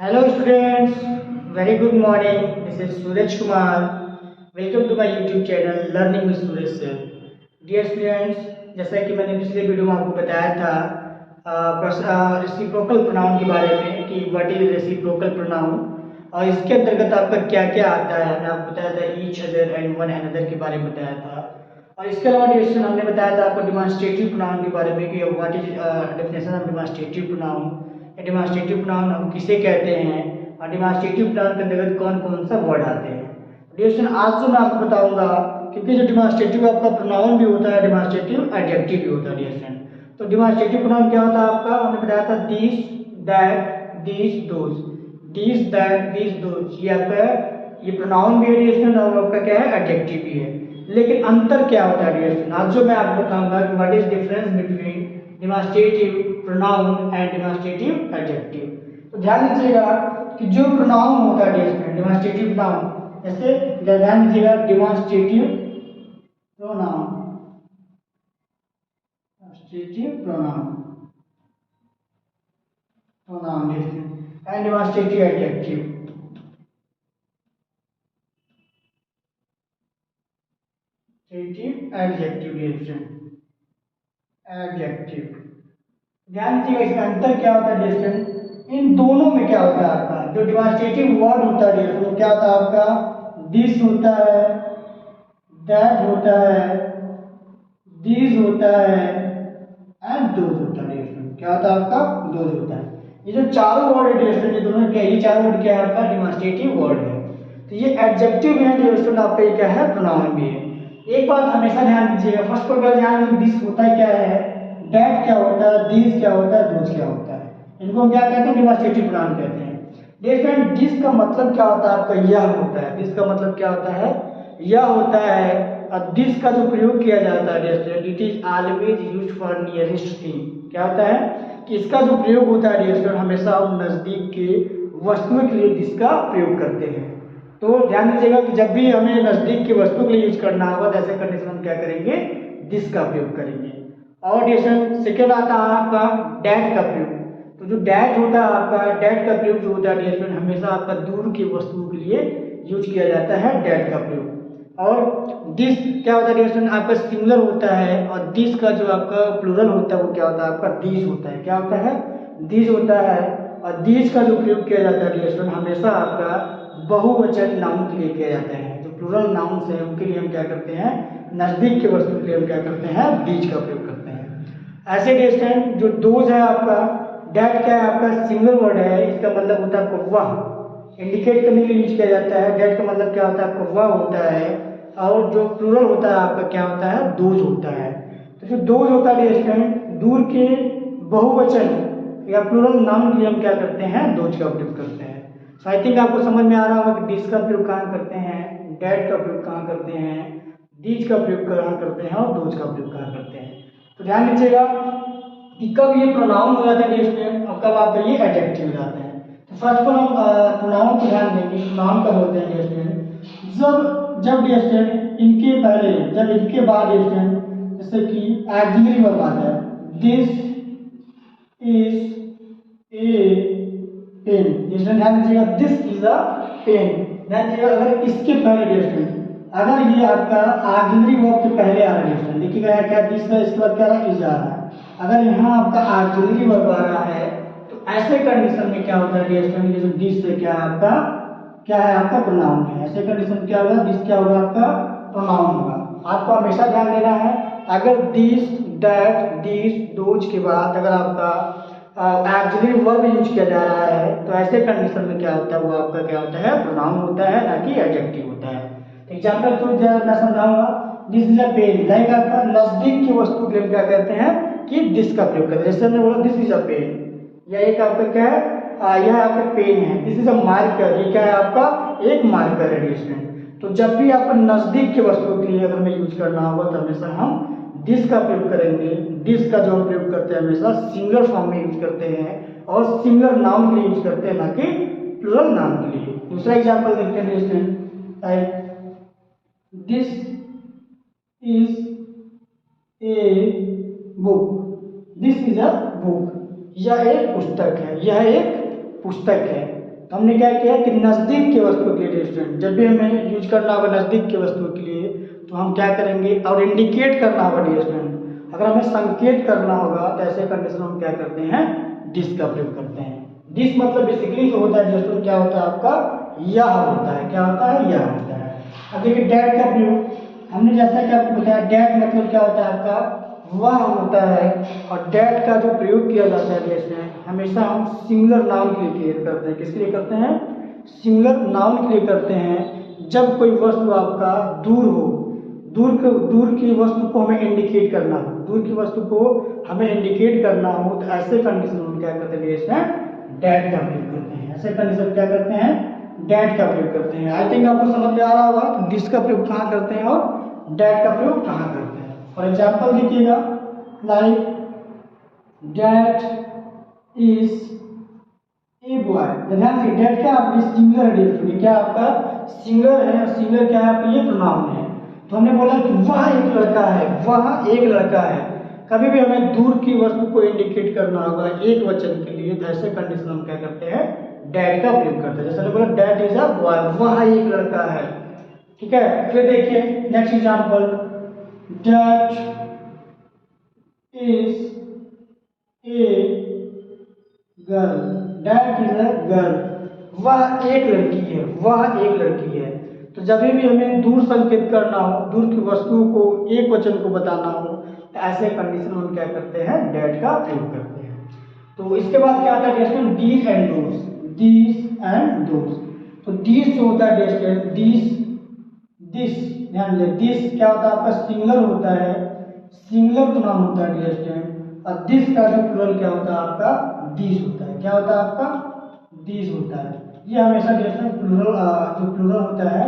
Hello students, very good morning. This is Suraj Kumar. Welcome to my YouTube channel Learning with Suraj Sir. Dear students, जैसा कि मैंने पिछले video में आपको बताया था रेसिप्रोकल प्रोनाउन के बारे में कि व्हाट इज रेसिप्रोकल प्रोनाउन और इसके अंतर्गत आपका क्या क्या आता है। मैंने आपको बताया था each other and one another के बारे में बताया था। और इसके अलावा डिस्कशन हमने बताया था आपको डिमॉन्स्ट्रेटिव प्रोनाउन के बारे में कि what is definition of demonstrative pronoun. Demonstrative pronoun हम किसे कहते हैं और डिमॉन्स्ट्रेटिव प्रोनाउन के अंतर्गत कौन कौन सा वर्ड आते हैं। डिस्कशन आज जो मैं आपको बताऊंगा क्योंकि जो डिमॉन्स्ट्रेटिव आपका प्रोनाउन भी होता है, डिमॉन्स्ट्रेटिव एडजेक्टिव भी होता है। डिस्कशन तो डिमॉन्स्ट्रेटिव प्रोनाउन क्या होता है आपका, हमने बताया था this, that, this, those. This, that, this, those ये आपका ये प्रोनाउन भी है डिस्कशन और आपका क्या है एडजेक्टिव भी है। लेकिन अंतर क्या होता है डिस्कशन आज जो मैं आपको बताऊंगा कि what is difference between demonstrative pronoun and demonstrative adjective. तो ध्यान दीजिएगा कि जो प्रोनाउन होता है डिमॉन्स्ट्रेटिव प्रोनाउन, जैसे ध्यान दीजिएगा demonstrative pronoun, demonstrative pronoun pronoun and demonstrative adjective. Adjective adjective ध्यान दीजिएगा इसका अंतर क्या होता है डिस्टेंस। इन दोनों में क्या होता है आपका जो डिमॉन्स्ट्रेटिव वर्ड होता है डिस्टेंस क्या होता है आपका दिस होता है, दैट होता है, दिस होता है एंड दोज होता है। डिस्टेंस क्या होता है आपका दोज होता है। ये जो चारों वर्ड है डिस्टेंस ये दोनों क्या ये चार वर्ड क्या है आपका डिमॉन्स्ट्रेटिव वर्ड है। तो ये एडजेक्टिव भी है डिस्टेंस आपका ये क्या है प्रोनाउन भी है। एक बात हमेशा ध्यान दीजिएगा, फर्स्ट ऑफ ऑल ध्यान दीजिए दिस होता क्या है, दैट क्या होता है, दिस क्या होता है, दोज क्या होता है। इनको हम क्या कहते हैं डिमॉन्स्ट्रेटिव प्रोनाउन कहते हैं। देखिए दिस का मतलब क्या होता है आपका यह होता है। दिस का मतलब क्या होता है यह होता है। और दिस का जो प्रयोग किया जाता है it is always used for nearest thing. क्या होता है कि इसका जो प्रयोग होता है डियर हमेशा हम नजदीक के वस्तुओं के लिए दिस का प्रयोग करते हैं। तो ध्यान दीजिएगा कि जब भी हमें नजदीक की वस्तु के लिए यूज करना होगा तो ऐसे कंडीशन हम क्या करेंगे दिस का प्रयोग करेंगे। और डिस्टेंस सेकेंड आता है आपका डैट का प्रयोग। तो जो डैट होता है आपका डैट का प्रयोग जो होता है डिस्टेंस हमेशा आपका दूर की वस्तुओं के लिए यूज किया जाता है डैट का प्रयोग। और दिस क्या होता है डिस्टेंस आपका सिंगुलर होता है और दिस का जो आपका प्लूरल होता है वो क्या होता है आपका दीज होता है। क्या होता है दीज होता है। और दीज का जो प्रयोग किया जाता है डिस्टेंस हमेशा आपका बहुवचन नाउन के लिए किया जाता है। जो प्लूरल नाउन है उनके लिए हम क्या करते हैं नजदीक के वस्तु के लिए हम क्या करते हैं दीज का प्रयोग करते हैं। ऐसे डिस्टेंस जो दोज है आपका डैट क्या है आपका सिंगल वर्ड है। इसका मतलब होता है आपको वह इंडिकेट करने के लिए यूज किया जाता है। डैट का मतलब क्या होता है आपको वह होता है। और जो प्लूरल होता है आपका क्या होता है दोज होता है। तो जो दोज होता है डिस्टेंस दूर के बहुवचन या प्लूरल नाउन के लिए हम क्या करते हैं दोज का प्रयोग करते हैं। सो आई थिंक आपको समझ में आ रहा होगा कि दिस का प्रयोग कहाँ करते हैं, डैट का प्रयोग कहाँ करते हैं, दीज का प्रयोग कहाँ करते हैं और दोज का प्रयोग कहाँ करते हैं। तो ध्यान दीजिएगा कि कब ये प्रोनाउन हो जाता है डिस्टेंस और कब आपका ये एडजेक्टिव हो जाते हैं। तो फर्स्ट पर हम प्रोनाउन को ध्यान देंगे। प्रोनाउन कब होते हैं डिस्टेंस जब डिस्टेंस इनके पहले जब इनके बाद डिस्टेंस जैसे कि एक्सिलरी वर्ब आता है this is a pen. Distance ध्यान दीजिएगा दिस इज अ पेन। ध्यान दीजिएगा अगर इसके पहले डिस्टेंस अगर ये आपका ऑक्सिलरी वर्ब के पहले आ रहा है डिस्टेंस देखिएगा क्या दिस है इसके बाद क्या रहा इज आ रहा है। अगर यहाँ आपका ऑक्सिलरी वर्ब आ रहा है तो ऐसे कंडीशन में क्या होता है डिस्टेंस ये जो दिस है क्या है आपका प्रोनाउन है। ऐसे कंडीशन क्या होगा दिस क्या होगा आपका प्रोनाउन होगा। आपको हमेशा ध्यान देना है अगर दिस दैट दिस दोज के बाद अगर आपका ऑक्सिलरी वर्ब यूज किया जा रहा है तो ऐसे कंडीशन में क्या होता है वो आपका क्या होता है प्रोनाउन होता है ना कि एडजेक्टिव होता है। एग्जाम्पल थ्रू मैं समझाऊंगा। This is a pen like आपका नजदीक की वस्तु के लिए क्या कहते हैं कि दिस का प्रयोग करते हैं। जैसे हमने बोला दिस इज अ पेन या एक आपका क्या है यह आपका पेन है। दिस इज अ मार्कर ये क्या है आपका एक मार्कर है डिस्टेंस। तो जब भी आपको नजदीक की वस्तु के लिए अगर हमें यूज करना होगा तो हमेशा हम दिस का प्रयोग करेंगे। दिस का जो हम प्रयोग करते हैं हमेशा सिंगुलर फॉर्म में यूज करते हैं और सिंगुलर नाउन के लिए यूज करते हैं ना कि प्लूरल नाउन के लिए। दूसरा एग्जाम्पल देखते हैं distance this is a book. This is a book यह एक पुस्तक है, यह एक पुस्तक है। तो हमने क्या किया कि नज़दीक के वस्तु के लिए स्टूडेंट, जब भी हमें यूज करना होगा नज़दीक के वस्तु के लिए तो हम क्या करेंगे, और इंडिकेट करना होगा डियर स्टूडेंट, अगर हमें संकेत करना होगा तो ऐसे कंडीशन में हम क्या करते हैं, दिस का प्रयोग करते हैं। दिस मतलब बेसिकली जो होता है डियर स्टूडेंट क्या होता है आपका, यह होता है, क्या होता है, यह होता है। अब देखिए डैट का प्रयोग, हमने जैसा कि आपको बताया डैट मतलब क्या होता है आपका, वह होता है, और डैट का जो प्रयोग किया जाता है देश में हमेशा हम सिंगुलर नाउन के लिए करते हैं। किसके लिए करते हैं, सिंगुलर नाउन के लिए करते हैं। जब कोई वस्तु आपका दूर हो, दूर की वस्तु को हमें इंडिकेट करना हो, दूर की वस्तु को हमें इंडिकेट करना हो, तो ऐसे कंडीशन में क्या करते हैं देश में, डैट का प्रयोग करते हैं। ऐसे कंडीशन क्या करते हैं, डैट का प्रयोग करते हैं। आई थिंक आपको समझ में आ रहा होगा कि दिस का प्रयोग कहाँ करते हैं और डैट का प्रयोग कहाँ करते हैं। फॉर एग्जाम्पल देखिएगा, like that is a boy. ध्यान से डैट क्या आपकी सिंगुलर है, क्या आपका सिंगुलर है, और सिंगुलर क्या है आपका, ये प्रोनाउन है। तो हमने बोला कि वह एक लड़का है, वह एक लड़का है। कभी भी हमें दूर की वस्तु को इंडिकेट करना होगा एक वचन के लिए, तो ऐसे कंडीशन हम क्या करते हैं, डैट का प्रयोग करते हैं। जैसे हमने बोला डैट इज अ बॉय, वह एक लड़का है, ठीक है। फिर देखिए next example, that is a girl, that is a girl, वह एक लड़की है, वह एक लड़की है। तो जब भी हमें दूर संकेत करना हो, दूर की वस्तुओं को एक वचन को बताना हो, तो ऐसे कंडीशन में हम क्या करते हैं, डैट का प्रयोग करते हैं। तो इसके बाद क्या आता है, these and those, these and those. तो दीज जो होता है दीज, दिस, ध्यान दीजिए, दिस क्या होता है आपका सिंगुलर होता है, सिंगुलर प्रोनाउन होता है डियर स्टूडेंट। और दिस का जो प्लूरल क्या होता है आपका, दिस होता है। क्या होता है आपका, दिस होता है। ये हमेशा डियर स्टूडेंट प्लूरल, जो प्लूरल होता है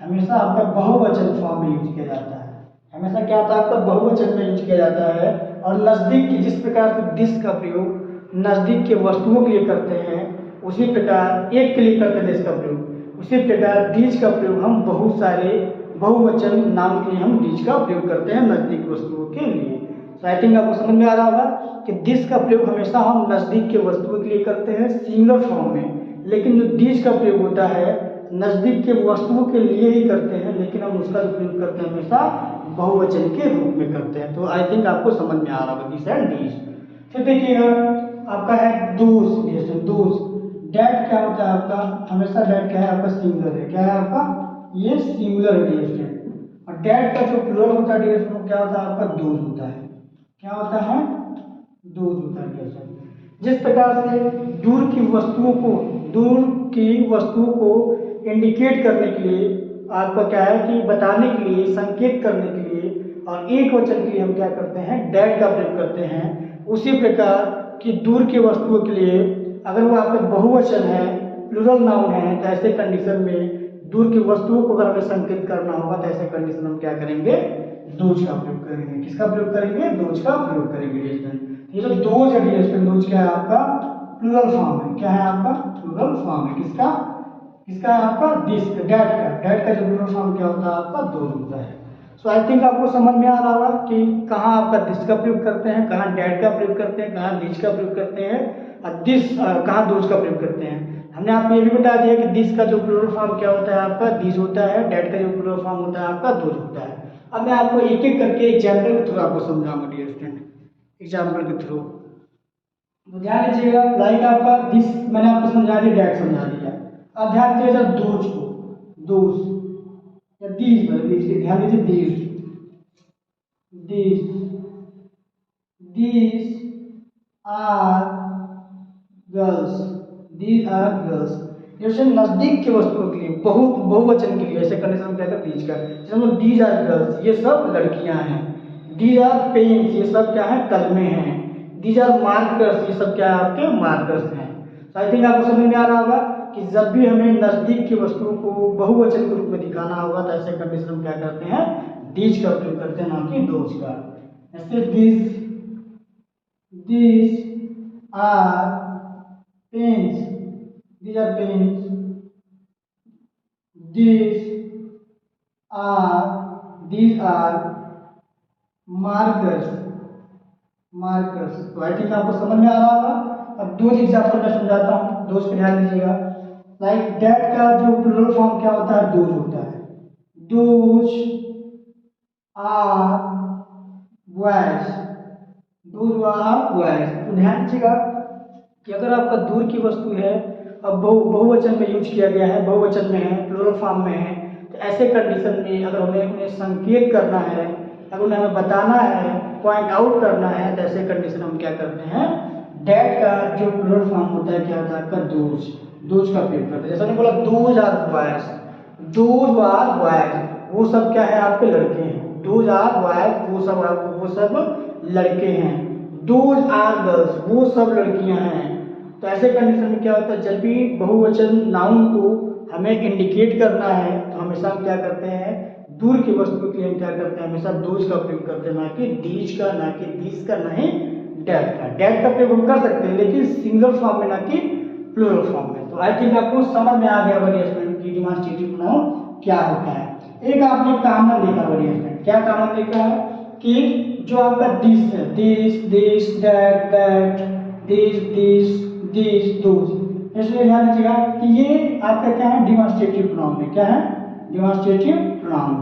हमेशा आपका बहुवचन फॉर्म में यूज किया जाता है। हमेशा क्या होता है आपका बहुवचन में यूज किया जाता है। और नजदीक की, जिस प्रकार से दिस का प्रयोग नजदीक के वस्तुओं के लिए करते हैं, उसी प्रकार एक के लिए करते हैं दिस का प्रयोग, उसी प्रकार दीज का प्रयोग हम बहुत सारे बहुवचन नाम के लिए हम दीज का प्रयोग करते हैं नजदीक वस्तुओं के लिए। तो आई थिंक आपको समझ में आ रहा होगा कि दिस का प्रयोग हमेशा हम नजदीक के वस्तुओं के लिए करते हैं सिंगुलर फॉर्म में, लेकिन जो दीज का प्रयोग होता है नजदीक के वस्तुओं के लिए ही करते हैं, लेकिन हम उसका जो प्रयोग करते हैं हमेशा बहुवचन के रूप में करते हैं। तो आई थिंक आपको समझ में आ रहा होगा दिस एंड दीज। फिर देखिएगा आपका है दोस, दोस। डैट क्या होता है आपका, हमेशा डैट क्या है आपका, सिंगुलर है। क्या है आपका, ये सिंगुलर है डियर स्टूडेंट। और डैट का जो प्लूरल होता है डियर स्टूडेंट क्या होता है आपका, दोज होता है। क्या होता है, दोज होता है डियर स्टूडेंट। जिस प्रकार से दूर की वस्तुओं को, दूर की वस्तुओं को इंडिकेट करने के लिए आपका क्या है कि बताने के लिए, संकेत करने के लिए और एक वचन के लिए हम क्या करते हैं, डैट का प्रयोग करते हैं, उसी प्रकार की दूर की वस्तुओं के लिए अगर वो आपका बहुवचन है, प्लूरल नाउन है, तो ऐसे कंडीशन में दूर की वस्तुओं को अगर हमें संकेत करना होगा तो ऐसे कंडीशन हम क्या करेंगे, दोज का प्रयोग करेंगे। किसका प्रयोग करेंगे, दोज का प्रयोग करेंगे डियर स्टूडेंट। ये जो दोज है डियर स्टूडेंट, दोज क्या है आपका, प्लूरल फॉर्म है। क्या है आपका, प्लूरल फॉर्म है। किसका, किसका है आपका, दिस, डैट का। डैट का जो प्लूरल फॉर्म क्या होता है आपका, दोज होता है। सो आई थिंक आपको समझ में आ रहा होगा कि कहाँ आपका दिस का प्रयोग करते हैं, कहाँ डैट का प्रयोग करते हैं, कहाँ दिस का प्रयोग करते हैं, और दिस कहाँ दोज का प्रयोग करते हैं। हमने आपको ये भी बता दिया कि दिस का जो प्लूरल फॉर्म क्या होता है आपका, दिस होता है। डैट का जो प्लूरल फॉर्म होता है आपका, दोज होता है। अब मैं आपको एक एक करके एग्जाम्पल के थ्रू आपको समझाऊंगा डियर स्टूडेंट, एग्जाम्पल के थ्रू। तो ध्यान दीजिएगा, लाइक आपका दिस मैंने आपको समझा दिया, डैट समझा दिया। अब ध्यान दीजिएगा दोज को, दोज या दीज, मतलब दीज के ध्यान दीजिए, these, these, these are girls, these are girls. जैसे नजदीक की वस्तुओं के लिए, बहुत बहुवचन के लिए ऐसे कंडीशन क्या है, दीज का। जैसे दीज आर गर्ल्स, ये सब लड़कियां हैं। दीज आर पेन्स, ये सब क्या है, कलमे हैं। दीज आर मार्कर्स, ये सब क्या है आपके, मार्कर्स हैं। तो आई थिंक आपको समझ में आ रहा होगा कि जब भी हमें नजदीक की वस्तुओं को बहुवचन के रूप में दिखाना होगा तो ऐसे कंडीशन में क्या करते हैं, दीज का प्रयोग करते हैं, ना कि दोज का। ऐसे these are pens, these are pens, these are markers, markers। तो आई थिंक आपको समझ में आ रहा होगा। अब दो एग्जाम्पल मैं समझाता हूँ, दोस्त पे ध्यान दीजिएगा। लाइक दैट का जो प्लूरल फॉर्म क्या होता है, दोज होता है। Those are boys, those are boys. तो ध्यान दीजिएगा कि अगर आपका दूर की वस्तु है, अब बहुवचन में यूज किया गया है, बहुवचन में है, प्लूरल फॉर्म में है, तो ऐसे कंडीशन में अगर उन्हें संकेत करना है, अगर उन्हें हमें बताना है, पॉइंट आउट करना है, तो ऐसे कंडीशन हम क्या करते हैं, डेट का जो प्लूरल फॉर्म होता है क्या होता है आपका, दोज, दोज का प्रयोग करते हैं। जैसे मैंने बोला those are boys, those are boys, वो सब क्या है आपके लड़के हैं। दोज आर बॉयज, वो सब लड़के हैं। दोज आर गर्ल्स, वो सब लड़कियां हैं। तो ऐसे कंडीशन में क्या होता है, जब भी बहुवचन नाउन को हमें इंडिकेट करना है तो हमेशा हम क्या करते हैं, दूर की वस्तु के लिए हम क्या करते हैं, हमेशा दोज का प्रयोग करते हैं, ना कि दीज का, ना कि दिस का, ना ही डेट का। डेट का प्रयोग हम कर सकते हैं लेकिन सिंगुलर फॉर्म में, ना कि प्लूरल फॉर्म में। तो आई थिंक आपको समझ में आ गया होगा स्टूडेंट की डिमॉन्स्ट्रेटिव प्रोनाउन क्या होता है। एक आपने कॉमन देखा होगा स्टूडेंट, क्या कॉमन देखा है कि जो आपका दिस है, this that that, this those, इसलिए ध्यान दीजिएगा कि ये आपका क्या है, डिमॉन्स्ट्रेटिव प्रोनाउन है। क्या है, डिमॉन्स्ट्रेटिव प्रोनाउन है।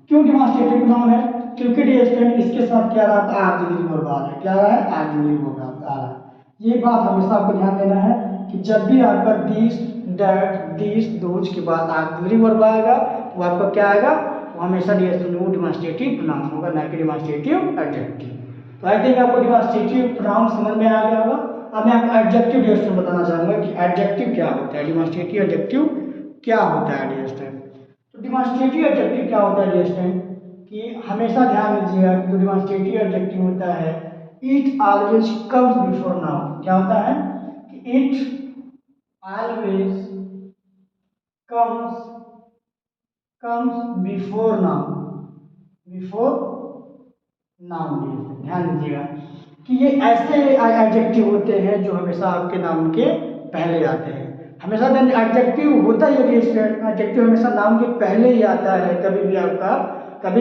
क्यों डिमॉन्स्ट्रेटिव प्रोनाउन है, क्योंकि डियर स्टूडेंट इसके साथ क्या रहा है, ऑक्सिलरी वर्ब आ रहा है। क्या रहा है, ऑक्सिलरी वर्ब आ रहा है। ये बात हमेशा आपको ध्यान देना है कि जब भी आपका दिस दैट दिस दोज के बाद ऑक्सिलरी वर्ब आएगा, वो आपका क्या आएगा, वो हमेशा डियर स्टूडेंट वो डिमॉन्स्ट्रेटिव प्रोनाउन होगा, ना कि डिमॉन्स्ट्रेटिव एडजेक्टिव। तो आई थिंक आपको डिमॉन्स्ट्रेटिव प्रोनाउन समझ में आ गया होगा। अब मैं आपको एडजेक्टिव डियर स्टूडेंट बताना चाहूंगा कि एडजेक्टिव क्या होता है, डिमॉन्स्ट्रेटिव एडजेक्टिव क्या होता है डियर स्टूडेंट। तो डिमॉन्स्ट्रेटिव एडजेक्टिव क्या होता है डियर स्टूडेंट, कि हमेशा ध्यान दीजिएगा कि जो डिमॉन्स्ट्रेटिव एडजेक्टिव होता है, it always comes before noun. क्या होता है कि it always comes before noun, before noun. ध्यान दीजिएगा कि ये ऐसे एडजेक्टिव होते हैं जो हमेशा आपके नाउन के पहले आते हैं। हमेशा एडजेक्टिव होता ही है, एडजेक्टिव हमेशा नाउन के पहले ही आता है। कभी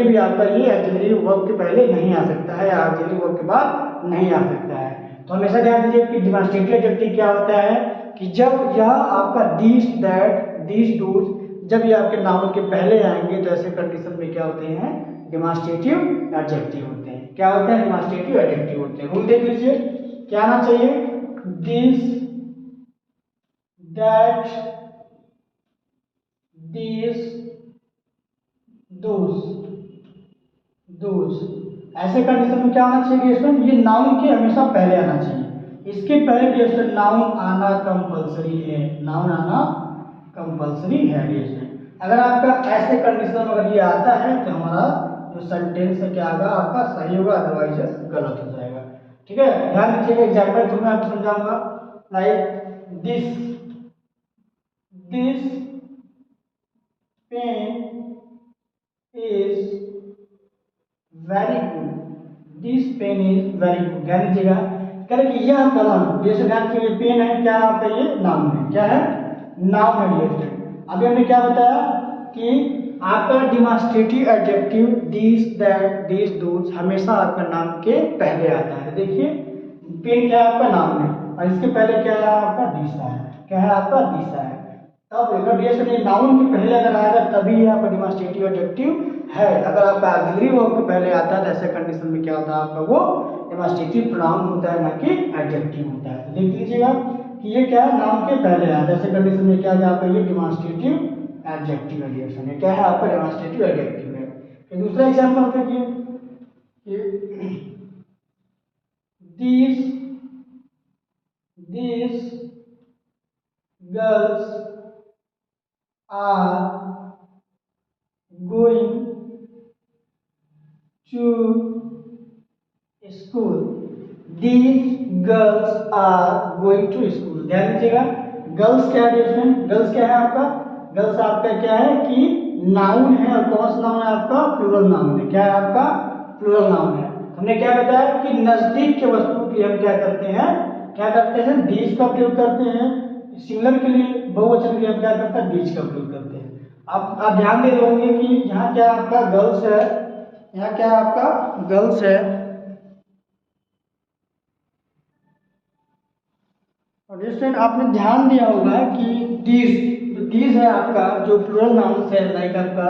भी आपका ये ऑक्सिलरी वर्ब के पहले नहीं आ सकता है या ऑक्सिलरी वर्ब के बाद नहीं आ सकता है। तो हमेशा ध्यान दीजिए कि डिमॉन्स्ट्रेटिव एडजेक्टिव क्या होता है कि जब यह आपका दिस दैट दिस दोज, जब ये आपके नाउन के पहले आएंगे तो ऐसे कंडीशन में क्या होते हैं, डिमॉन्स्ट्रेटिव एडजेक्टिव होते हैं। क्या होते हैं, डिमॉन्स्ट्रेटिव एडजेक्टिव होते हैं। रूल देख लीजिए, क्या आना चाहिए, दिस दैट दिस दोज, ऐसे कंडीशन में क्या आना चाहिए स्टूडेंट, ये नाउन के हमेशा पहले आना चाहिए। इसके पहले स्टूडेंट नाउन आना कंपलसरी है, नाउन आना कंपलसरी है स्टूडेंट। अगर आपका ऐसे कंडीशन में अगर ये आता है तो हमारा जो सेंटेंस है क्या होगा, आपका सही होगा, अदरवाइज गलत हो जाएगा। ठीक है, ध्यान दीजिएगा। एग्जाम्पल तो मैं आपको समझाऊंगा, like this pen is very good, this pen is very good. ध्यान दीजिएगा, कह रहे कि यह कलम, जैसे ध्यान के लिए पेन है, क्या आपका ये नाउन है। क्या है, नाउन है ये। अभी हमने क्या बताया कि आपका demonstrative adjective this that this those हमेशा आपका नाम के पहले आता है। देखिए पेन क्या है, आपका नाम है, और इसके पहले क्या है, आपका दिशा है। क्या है, आपका दिशा है। तब अगर नाउन के पहले अगर आएगा तभी ये आपका डिमॉन्स्ट्रेटिव एडजेक्टिव है। अगर आपका ऑक्सिलरी वर्ब के पहले आता है तो ऐसे कंडीशन में क्या होता है, आपका वो डिमॉन्स्ट्रेटिव प्रोनाउन होता है, ना कि एडजेक्टिव होता है। तो देख लीजिएगा कि ये क्या है, नाउन के पहले आता है। ऐसे कंडीशन में क्या है, आपका ये डिमॉन्स्ट्रेटिव एडजेक्टिव एडिशन है। क्या है, आपका डिमॉन्स्ट्रेटिव एडजेक्टिव है। फिर दूसरा एग्जांपल देखिए, these girls are going to school, these girls are going to school। ध्यान दीजिएगा, गर्ल्स क्या है इसमें, गर्ल्स क्या है आपका, गर्ल्स आपका क्या है कि नाउन है, और कौन सा नाउन है आपका, प्लूरल नाउन है। क्या है आपका, प्लूरल नाउन है। हमने क्या बताया कि नजदीक के वस्तु के लिए हम क्या करते हैं, दीज का प्रयोग करते हैं। सिंगुलर के लिए, बहुवचन के लिए हम क्या करते हैं, दीज का प्रयोग करते हैं। आप ध्यान दे रहे होंगे कि यहाँ क्या आपका गर्ल्स है, यहाँ क्या आपका गर्ल्स है, और स्टूडेंट आपने ध्यान दिया होगा कि दीज दीज है आपका जो प्लूरल नाउन है, लाइक आपका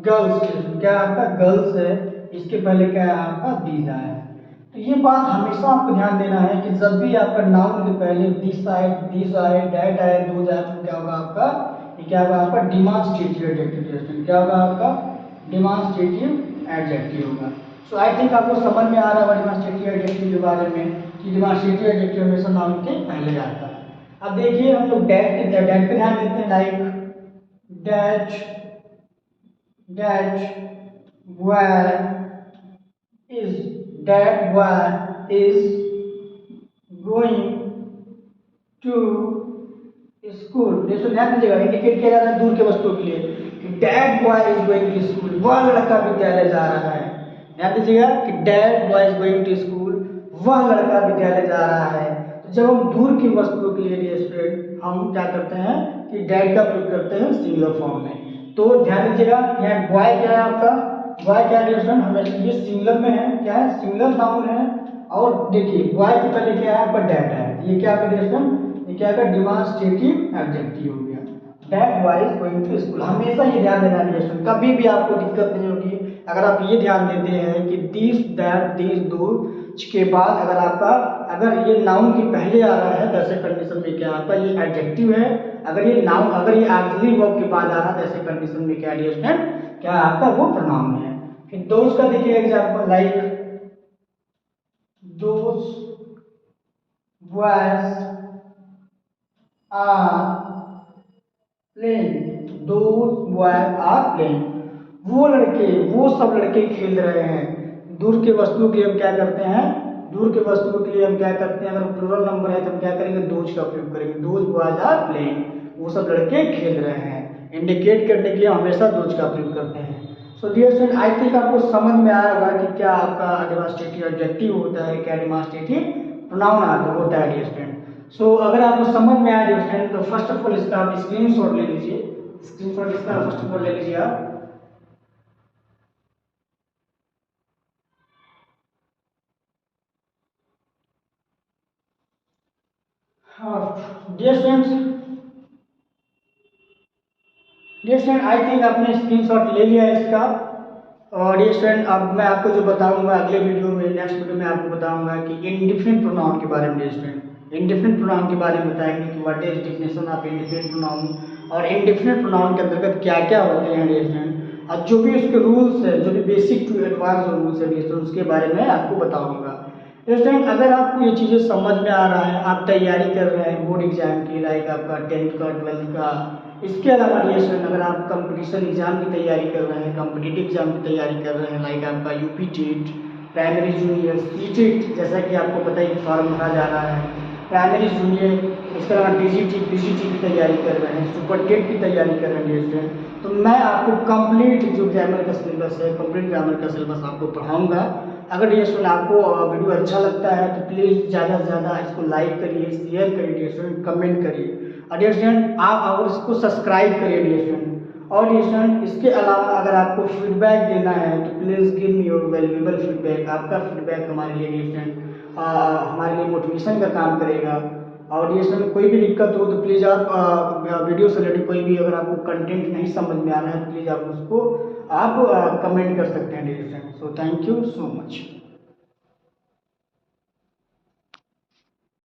गर्ल्स, क्या आपका गर्ल्स है, इसके पहले क्या है आपका दीज आया है। तो ये बात हमेशा आपको ध्यान देना है कि जब भी आपका नाउन के पहले दिस आए, डैट आए, दोज आए, तो क्या होगा आपका, ये क्या होगा आपका डिमांस्ट्रेटिव एडजेक्टिव। क्या होगा आपका डिमांस्ट्रेटिव एडजेक्टिव होगा। सो आई थिंक आपको समझ में आ रहा होगा डिमांस्ट्रेटिव एडजेक्टिव के बारे में कि डिमांस्ट्रेटिव एडजेक्टिव हमेशा नाउन के पहले आता है। अब देखिए हम लोग डैट पे ध्यान देते हैं, like that boy is going to school। देखो ध्यान दीजिएगा, इंडिकेट किया जा रहा है दूर के वस्तुओं के लिए कि that boy is going to school, वह लड़का विद्यालय जा रहा है। ध्यान दीजिएगा कि that boy is going to school, वह लड़का विद्यालय जा रहा है। तो जब हम दूर की वस्तुओं के लिए स्टूडेंट हम क्या करते हैं कि डैट का प्रयोग करते हैं सिंगुलर फॉर्म में। तो ध्यान दीजिएगा यहाँ बॉय क्या है आपका, बॉय क्या है स्टूडेंट, हमें ये सिंगुलर में है, क्या है सिंगुलर नाउन है। और देखिए बॉय के पहले क्या है आपका डैट है, ये क्या है स्टूडेंट, ये क्या है डिमांस्ट्रेटिव एडजेक्टिव हो गया। That boy is going to school, हमेशा ये ध्यान देना है स्टूडेंट, कभी भी आपको दिक्कत नहीं होगी अगर आप ये ध्यान देते हैं कि दिस दैट दिस दोज के बाद अगर आपका अगर ये नाउन के पहले आ रहा है तो ऐसे कंडीशन में क्या आपका ये एडजेक्टिव है। अगर ये नाउन अगर ये ऑक्सिलरी वर्ब के बाद आ रहा है तो ऐसे कंडीशन में क्या है स्टूडेंट, क्या आपका वो प्रोनाउन है। फिर दोज का देखिए example, like those boys are playing, those boys are playing, वो लड़के, वो सब लड़के खेल रहे हैं। दूर के वस्तुओं के लिए हम क्या करते हैं, दूर के वस्तुओं के लिए हम क्या करते हैं, अगर प्लूरल नंबर है तो हम क्या करेंगे दोज का उपयोग करेंगे, दोज बॉयज आर प्लेइंग, वो सब लड़के खेल रहे हैं। इंडिकेट करने के लिए हमेशा दोज का उपयोग करते हैं। So dear student I think आपको समझ में आया होगा कि क्या आपका डिमांस्ट्रेटिव एडजेक्टिव होता है, क्या डिमांस्ट्रेटिव प्रोनाउन होता है डियर स्टूडेंट। सो अगर आपको समझ में आया डियर स्टूडेंट तो फर्स्ट ऑफ ऑल इसका आप स्क्रीनशॉट ले लीजिए, स्क्रीनशॉट इसका फर्स्ट ऑफ ऑल ले लीजिए आप। डियर स्टूडेंट आई थिंक आपने स्क्रीनशॉट ले लिया है इसका। और ये स्टूडेंट अब मैं आपको जो बताऊंगा अगले वीडियो में, नेक्स्ट वीडियो में आपको बताऊंगा कि इनडिफिनिट प्रोनाउन के बारे में। स्टूडेंट इनडिफिनिट प्रोनाउन के बारे में बताएंगे कि what is definition of indefinite pronoun और इनडिफिनिट प्रोनाउन के अंतर्गत क्या क्या होते हैं स्टूडेंट, और जो भी उसके रूल्स है, जो भी बेसिक टू एडवांस रूल्स है उसके बारे में आपको बताऊंगा। स्टूडेंट अगर आपको ये चीज़ें समझ में आ रहा है, आप तैयारी कर रहे हैं बोर्ड एग्जाम की, लाइक आपका 10th का 12th का, इसके अलावा स्टूडेंट अगर आप कंपटीशन एग्जाम की तैयारी कर रहे हैं, कॉम्पिटिटिव एग्जाम की तैयारी कर रहे हैं, लाइक आपका UP TET, primary junior, CTET, जैसा कि आपको पता है फॉर्म भरा जा रहा है, प्राइमरी जूनियर, इसके अलावा डीजीटी पीजीटी की तैयारी कर रहे हैं, सुपर टेट की तैयारी कर रहे हैं स्टूडेंट, तो मैं आपको कंप्लीट जो ग्रामर का सिलेबस है, कंप्लीट ग्रामर का सिलेबस आपको पढ़ाऊंगा। अगर ये स्टूडेंट आपको वीडियो अच्छा लगता है तो प्लीज़ ज़्यादा से ज़्यादा इसको लाइक करिए, शेयर करिए स्टूडेंट, कमेंट करिए, और डियर स्टूडेंट आप और इसको सब्सक्राइब करिए डियर स्टूडेंट। और डियर स्टूडेंट इसके अलावा अगर आपको फीडबैक देना है तो please give me your valuable feedback. आपका फीडबैक हमारे लिए डियर स्टूडेंट हमारे लिए मोटिवेशन का काम करेगा। और डियर स्टूडेंट कोई भी दिक्कत हो तो प्लीज़ आप वीडियो से रिलेटेड कोई भी अगर आपको कंटेंट नहीं समझ में आ रहा है तो प्लीज़ आप उसको आप कमेंट कर सकते हैं dear student. So thank you so much.